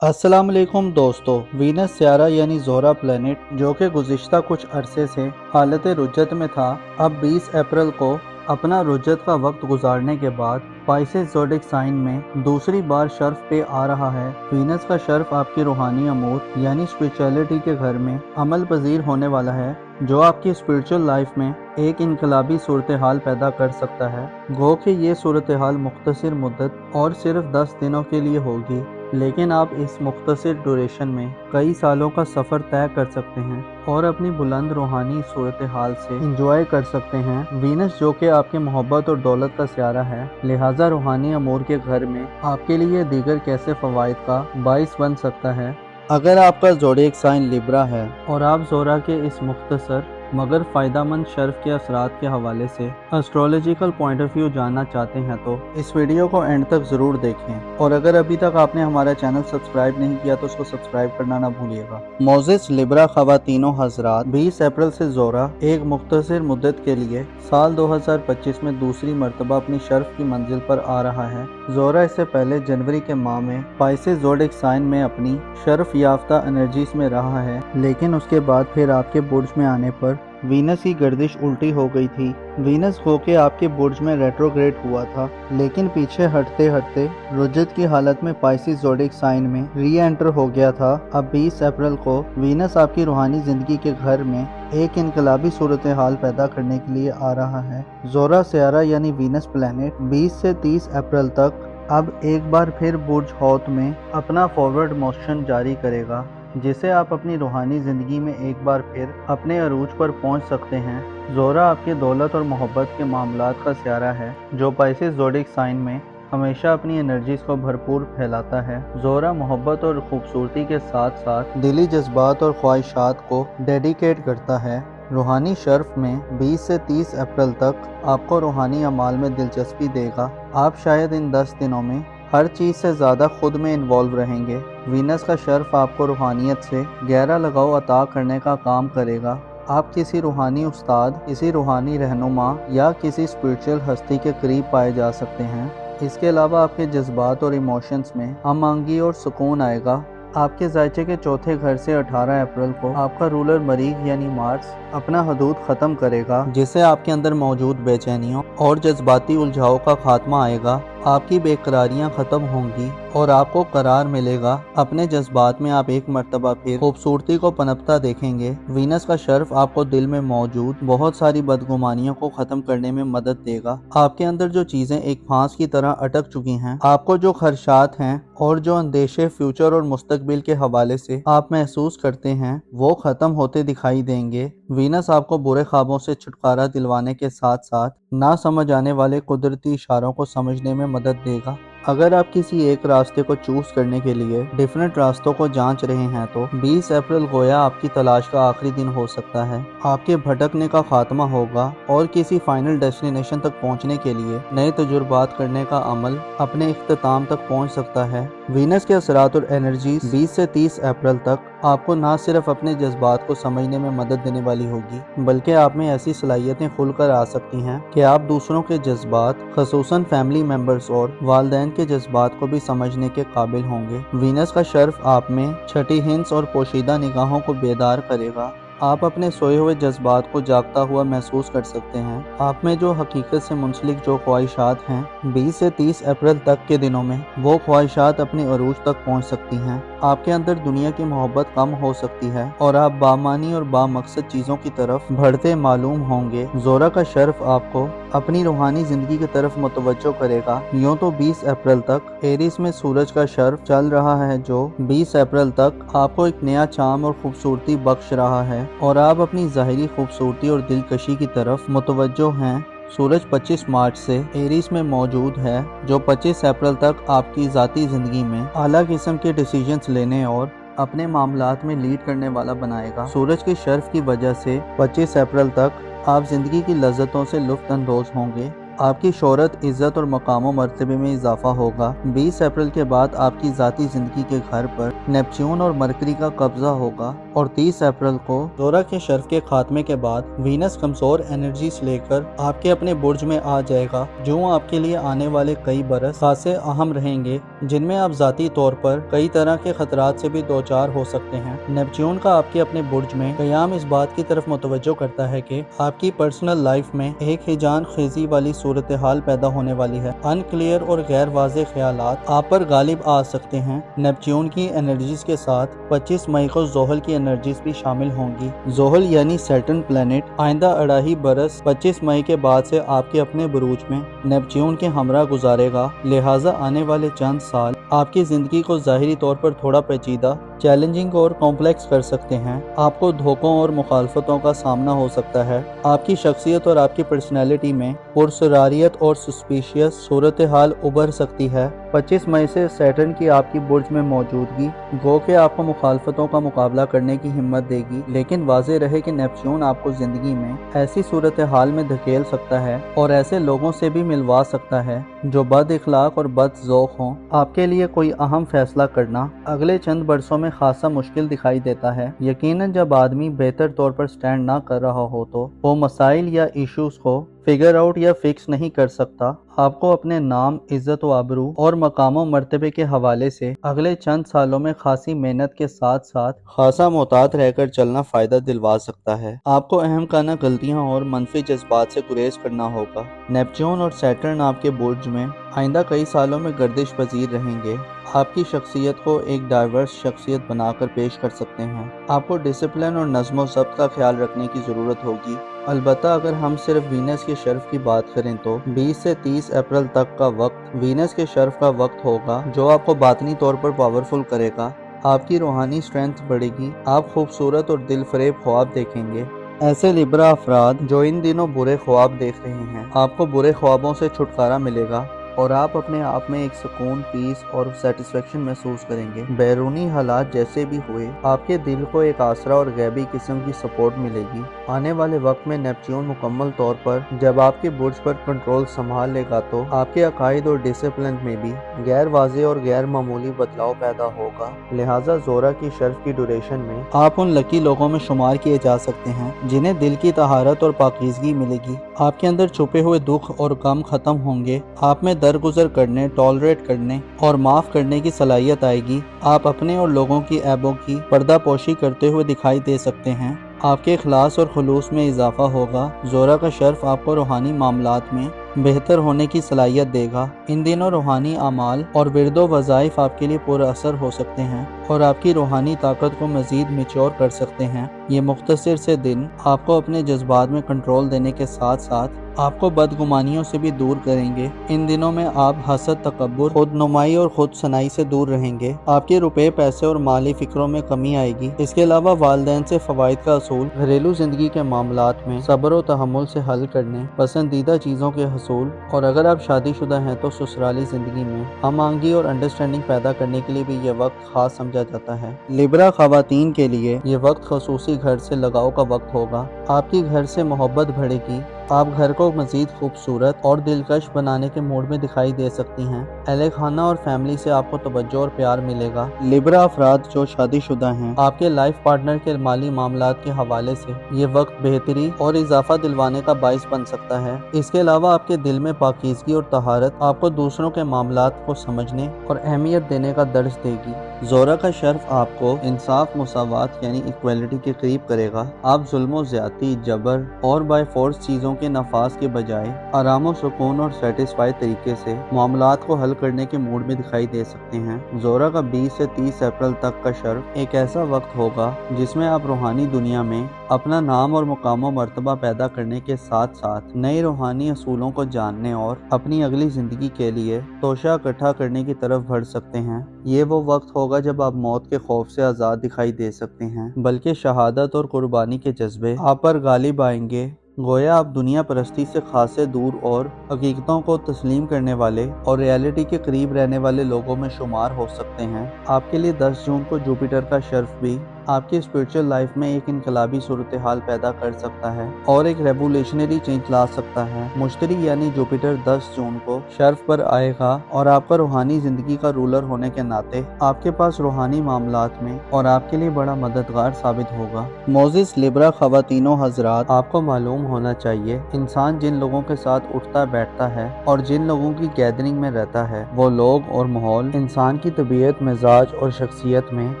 अस्सलाम वालेकुम दोस्तों। वीनस सियारा यानी ज़ोहरा प्लैनेट जो कि गुज़िश्ता कुछ अरसे से हालत रुज्जत में था, अब 20 अप्रैल को अपना रुज्जत का वक्त गुजारने के बाद पाइसेस ज़ोडिक साइन में दूसरी बार शर्फ पे आ रहा है। वीनस का शर्फ आपकी रूहानी अमूर यानी स्पिरिचुअलिटी के घर में अमल पजीर होने वाला है, जो आपकी स्पिरिचुअल लाइफ में एक इनकलाबी सूरत हाल पैदा कर सकता है। गो कि ये सूरत हाल मुख्तसर मुद्दत और सिर्फ 10 दिनों के लिए होगी, लेकिन आप इस मुख्तसर ड्यूरेशन में कई सालों का सफ़र तय कर सकते हैं और अपनी बुलंद रूहानी सूरत हाल से इंजॉय कर सकते हैं। वीनस जो कि आपके मोहब्बत और दौलत का सियारा है, लिहाजा रूहानी अमूर के घर में आपके लिए दीगर कैसे फ़वाइद का बाइस बन सकता है। अगर आपका ज़ोडिएक साइन लिब्रा है और आप ज़ोहरा के इस मुख्तसर मगर फ़ायदेमंद शर्फ के असरात के हवाले से एस्ट्रोलॉजिकल पॉइंट ऑफ व्यू जानना चाहते हैं तो इस वीडियो को एंड तक ज़रूर देखें, और अगर अभी तक आपने हमारा चैनल सब्सक्राइब नहीं किया तो उसको सब्सक्राइब करना ना भूलिएगा। मोज़िस लिब्रा ख़वातीनों हज़रात, 20 अप्रैल से ज़ोहरा एक मुख्तसर मुद्दत के लिए साल 2025 में दूसरी मरतबा अपनी शर्फ की मंजिल पर आ रहा है। ज़ोहरा इससे पहले जनवरी के माह में पाइसेस ज़ोडिएक साइन में अपनी शर्फ याफ्ता एनर्जीज में रहा है, लेकिन उसके बाद फिर आपके बुर्ज में आने पर वीनस की गर्दिश उल्टी हो गई थी। वीनस होके आपके बुर्ज में रेट्रोग्रेड हुआ था, लेकिन पीछे हटते हटते रुज्जत की हालत में पाइसेस ज़ोडिएक साइन में री एंटर हो गया था। अब 20 अप्रैल को वीनस आपकी रूहानी जिंदगी के घर में एक इनकलाबी सूरत हाल पैदा करने के लिए आ रहा है। ज़ोहरा सियारा यानी वीनस प्लैनेट 20 से 30 अप्रैल तक अब एक बार फिर बुर्ज हौत में अपना फॉरवर्ड मोशन जारी करेगा, जिसे आप अपनी रूहानी ज़िंदगी में एक बार फिर अपने अरूज पर पहुंच सकते हैं। ज़ोहरा आपके दौलत और मोहब्बत के मामलात का सियारा है, जो पाइसेस ज़ोडिएक साइन में हमेशा अपनी एनर्जीज को भरपूर फैलाता है। ज़ोहरा मोहब्बत और खूबसूरती के साथ साथ दिली जज्बात और ख्वाहिशात को डेडिकेट करता है। रूहानी शर्फ में 20 से 30 अप्रैल तक आपको रूहानी अमाल में दिलचस्पी देगा। आप शायद इन 10 दिनों में हर चीज़ से ज़्यादा खुद में इन्वॉल्व रहेंगे। वीनस का शर्फ आपको रूहानियत से गहरा लगाव अता करने का काम करेगा। आप किसी रूहानी उस्ताद, किसी रूहानी रहनुमा या किसी स्पिरिचुअल हस्ती के करीब पाए जा सकते हैं। इसके अलावा आपके जज्बात और इमोशंस में हम आंगी और सुकून आएगा। आपके जायचे के चौथे घर से 18 अप्रैल को आपका रूलर मरीख यानी मार्स अपना हदूद ख़त्म करेगा, जिससे आपके अंदर मौजूद बेचैनियों और जज्बाती उलझाव का खात्मा आएगा। आपकी बेकरारियां ख़त्म होंगी और आपको करार मिलेगा। अपने जज्बात में आप एक मर्तबा फिर खूबसूरती को पनपता देखेंगे। वीनस का शर्फ आपको दिल में मौजूद बहुत सारी बदगुमानियों को ख़त्म करने में मदद देगा। आपके अंदर जो चीज़ें एक फांस की तरह अटक चुकी हैं, आपको जो खदशात हैं और जो अंदेशे फ्यूचर और मुस्तकबिल के हवाले से आप महसूस करते हैं, वो ख़त्म होते दिखाई देंगे। वीनस आपको बुरे ख्वाबों से छुटकारा दिलवाने के साथ साथ ना समझ आने वाले कुदरती इशारों को समझने में मदद देगा। अगर आप किसी एक रास्ते को चूज करने के लिए डिफरेंट रास्तों को जांच रहे हैं तो 20 अप्रैल गोया आपकी तलाश का आखिरी दिन हो सकता है। आपके भटकने का खात्मा होगा और किसी फाइनल डेस्टिनेशन तक पहुंचने के लिए नए तजुर्बात करने का अमल अपने इख्तिताम तक पहुंच सकता है। वीनस के असरात और एनर्जीज 20 से 30 अप्रैल तक आपको ना सिर्फ अपने जज्बात को समझने में मदद देने वाली होगी, बल्कि आप में ऐसी सलाहियतें खुलकर आ सकती हैं कि आप दूसरों के जज्बात, खसूसन फैमिली मेंबर्स और वालिदैन के जज्बात को भी समझने के काबिल होंगे। वीनस का शर्फ आप में छठी हिंस और पोशीदा निगाहों को बेदार करेगा। आप अपने सोए हुए जज्बात को जागता हुआ महसूस कर सकते हैं। आप में जो हकीकत से मुंसलिक जो ख्वाहिशात हैं, 20 से 30 अप्रैल तक के दिनों में वो ख्वाहिशात अपने अरूज तक पहुंच सकती हैं। आपके अंदर दुनिया की मोहब्बत कम हो सकती है और आप बामानी और बामकसद चीज़ों की तरफ बढ़ते मालूम होंगे। ज़ोहरा का शर्फ आपको अपनी रूहानी जिंदगी की तरफ मुतवज्जो करेगा। यूँ तो 20 अप्रैल तक एरिस में सूरज का शर्फ चल रहा है, जो 20 अप्रैल तक आपको एक नया चाम और खूबसूरती बख्श रहा है और आप अपनी ज़ाहिरी खूबसूरती और दिलकशी की तरफ मुतवज्जो हैं। सूरज 25 मार्च से एरिस में मौजूद है, जो 25 अप्रैल तक आपकी ज़ाती ज़िंदगी में आला किस्म के डिसीजंस लेने और अपने मामलात में लीड करने वाला बनाएगा। सूरज के शर्फ की वजह से 25 अप्रैल तक आप ज़िंदगी की लज्जतों से लुत्फ़ अंदोज़ होंगे। आपकी शोहरत, इज़्ज़त और मकाम मर्तबे में इजाफा होगा। 20 अप्रैल के बाद आपकी ज़ाती ज़िंदगी के घर पर नेपच्यून और मरकरी का कब्जा होगा और 30 अप्रैल को ज़ोहरा के शर्फ के खात्मे के बाद वीनस कमज़ोर एनर्जीज लेकर आपके अपने बुर्ज में आ जाएगा, जो आपके लिए आने वाले कई बरस खासे अहम रहेंगे। जिनमें आप ذाती तौर पर कई तरह के खतरात से भी दोचार हो सकते हैं। नेपच्यून का आपके अपने बुर्ज में क़याम इस बात की तरफ मुतवज्जो करता है कि आपकी पर्सनल लाइफ में एक हिजान खेजी वाली सूरत हाल पैदा होने वाली है। अनक्लियर और गैर वाज़ेह ख्यालात आप पर गालिब आ सकते हैं। नेपच्यून की एनर्जीज के साथ 25 मई को ज़ोहल की एनर्जीज भी शामिल होंगी। ज़ोहल यानी सैटर्न प्लैनेट आइंदा 2.5 बरस 25 मई के बाद से आपके अपने बुरूज में नेपच्यून के हमरा गुजारेगा। लिहाजा आने वाले चंद साल आपकी जिंदगी को ज़ाहिरी तौर पर थोड़ा पेचीदा, चैलेंजिंग और कॉम्प्लेक्स कर सकते हैं। आपको धोखों और मुखालफतों का सामना हो सकता है। आपकी शख्सियत और आपकी पर्सनैलिटी में पुरसरारियत और सस्पिशियस सूरत हाल उभर सकती है। 25 मई से सैटर्न की आपकी बुर्ज में मौजूदगी गो के आपको मुखालफतों का मुकाबला करने की हिम्मत देगी, लेकिन वाज़ेह रहे कि नेपच्यून आपको जिंदगी में ऐसी सूरत हाल में धकेल सकता है और ऐसे लोगों से भी मिलवा सकता है जो बद इखलाक और बद ज़ौक़ हों। आपके लिए कोई अहम फैसला करना अगले चंद बरसों में खासा मुश्किल दिखाई देता है। यकीनन जब आदमी बेहतर तौर पर स्टैंड ना कर रहा हो तो वो मसाइल या इश्यूज को फिगर आउट या फिक्स नहीं कर सकता। आपको अपने नाम, इज्जत व आबरू और मकाम मर्तबे के हवाले से अगले चंद सालों में खासी मेहनत के साथ साथ खासा मोहतात रहकर चलना फायदा दिलवा सकता है। आपको अहम काना गलतियां और मनफी जज्बात से गुरेज करना होगा। नेपच्यून और सैटर्न आपके बुर्ज में आइंदा कई सालों में गर्दिश पजीर रहेंगे। आपकी शख्सियत को एक डाइवर्स शख्सियत बनाकर पेश कर सकते हैं। आपको डिसिप्लिन और नज़्म व ज़ब्त का ख्याल रखने की ज़रूरत होगी। अलबत्ता अगर हम सिर्फ वीनस के शर्फ की बात करें तो 20 से 30 अप्रैल तक का वक्त वीनस के शर्फ का वक्त होगा, जो आपको बातनी तौर पर पावरफुल करेगा। आपकी रूहानी स्ट्रेंथ बढ़ेगी। आप खूबसूरत और दिल फरेब ख्वाब देखेंगे। ऐसे लिब्रा अफराद जो इन दिनों बुरे ख्वाब देख रहे हैं, आपको बुरे ख्वाबों से छुटकारा मिलेगा और आप अपने आप में एक सुकून, पीस और सेटिस्फेक्शन महसूस करेंगे। बैरूनी हालात जैसे भी हुए, आपके दिल को एक आसरा और गैबी किस्म की सपोर्ट मिलेगी। आने वाले वक्त में नेपच्यून मुकम्मल तौर पर जब आपके बुर्ज पर कंट्रोल संभाल लेगा तो आपके अकायद और डिसिप्लिन में भी गैर वाज़ेह और गैर मामूली बदलाव पैदा होगा। लिहाजा ज़ोरा की शर्फ की ड्यूरेशन में आप उन लकी लोगों में शुमार किए जा सकते हैं जिन्हें दिल की तहारत और पाकीज़गी मिलेगी। आपके अंदर छुपे हुए दुख और गम खत्म होंगे। आप में दरगुजर करने, टॉलरेट करने और माफ़ करने की सलाहियत आएगी। आप अपने और लोगों की ऐबों की पर्दापोशी करते हुए दिखाई दे सकते हैं। आपके इखलास और खुलूस में इजाफा होगा। ज़ोरा का शर्फ आपको रूहानी मामलात में बेहतर होने की सलाहियत देगा। इन दिनों रूहानी अमाल और विरदो वज़ाइफ आपके लिए पुरअसर हो सकते हैं और आपकी रूहानी ताकत को मज़ीद मैच्योर कर सकते हैं। ये मुख्तसर से दिन आपको अपने जज्बात में कंट्रोल देने के साथ साथ आपको बदगुमानियों से भी दूर करेंगे। इन दिनों में आप हसद, तकब्बुर, खुद नुमाई और खुद सनाई से दूर रहेंगे। आपके रुपए, पैसे और माली फिक्रों में कमी आएगी। इसके अलावा वालिदैन से फ़वाइद का असूल, घरेलू जिंदगी के मामलात में सब्र और तहम्मुल से हल करने, पसंदीदा चीज़ों के हसूल और अगर आप शादीशुदा हैं तो ससुराली जिंदगी में हम आंगी और अंडरस्टैंडिंग पैदा करने के लिए भी ये वक्त खास समझा जाता है। लिब्रा खवातीन के लिए ये वक्त खसूसी घर से लगाव का वक्त होगा। आपकी घर से मोहब्बत बढ़ेगी। आप घर को मजीद खूबसूरत और दिलकश बनाने के मूड में दिखाई दे सकती हैं। अहले खाना और फैमिली से आपको तवज्जो और प्यार मिलेगा। लिब्रा अफराद जो शादीशुदा हैं, आपके लाइफ पार्टनर के माली मामलात के हवाले से ये वक्त बेहतरी और इजाफा दिलवाने का बाइस बन सकता है। इसके अलावा आपके दिल में पाकीज़गी और तहारत आपको दूसरों के मामलात को समझने और अहमियत देने का दर्ज देगी। ज़ोरा का शर्फ आपको इंसाफ, मुसावात यानी इक्वलिटी के करीब करेगा। आप जुल्म, ज़्यादती, जबर और बाय फोर्स चीज़ों के नफाज के बजाय आराम, सुकून और सेटिस्फाई तरीके से मामलात को हल करने के मूड में दिखाई दे सकते हैं। ज़ोरा का 20 से 30 अप्रैल तक का शर्फ एक ऐसा वक्त होगा जिसमें आप रूहानी दुनिया में अपना नाम और मुकाम व मर्तबा पैदा करने के साथ साथ नए रूहानी असूलों को जानने और अपनी अगली जिंदगी के लिए तोशा इकट्ठा करने की तरफ बढ़ सकते हैं। ये वो वक्त होगा जब आप मौत के खौफ से आज़ाद दिखाई दे सकते हैं, बल्कि शहादत और कुर्बानी के जज्बे आप पर गालिब आएंगे। गोया आप दुनिया परस्ती से खासे दूर और हकीकतों को तस्लीम करने वाले और रियलिटी के करीब रहने वाले लोगों में शुमार हो सकते हैं। आपके लिए 10 जून को जुपिटर का शर्फ भी आपकी स्पिरिचुअल लाइफ में एक इनकलाबी सूरत हाल पैदा कर सकता है और एक रेवोल्यूशनरी चेंज ला सकता है। मुश्तरी यानी जुपिटर 10 जून को शर्फ पर आएगा और आपका रूहानी जिंदगी का रूलर होने के नाते आपके पास रूहानी मामलात में और आपके लिए बड़ा मददगार साबित होगा। मोजिस लिब्रा खवातीनो हजरात, आपको मालूम होना चाहिए इंसान जिन लोगों के साथ उठता बैठता है और जिन लोगों की गैदरिंग में रहता है वो लोग और माहौल इंसान की तबीयत, मिजाज और शख्सियत में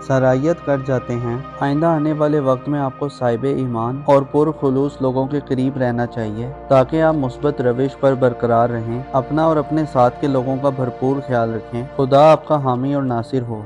सराहियत कर जाते हैं। आइंदा आने वाले वक्त में आपको साहिब ईमान और पुरखुलूस लोगों के करीब रहना चाहिए ताकि आप मुस्बत रविश पर बरकरार रहें। अपना और अपने साथ के लोगों का भरपूर ख्याल रखें। खुदा आपका हामी और नासिर हो।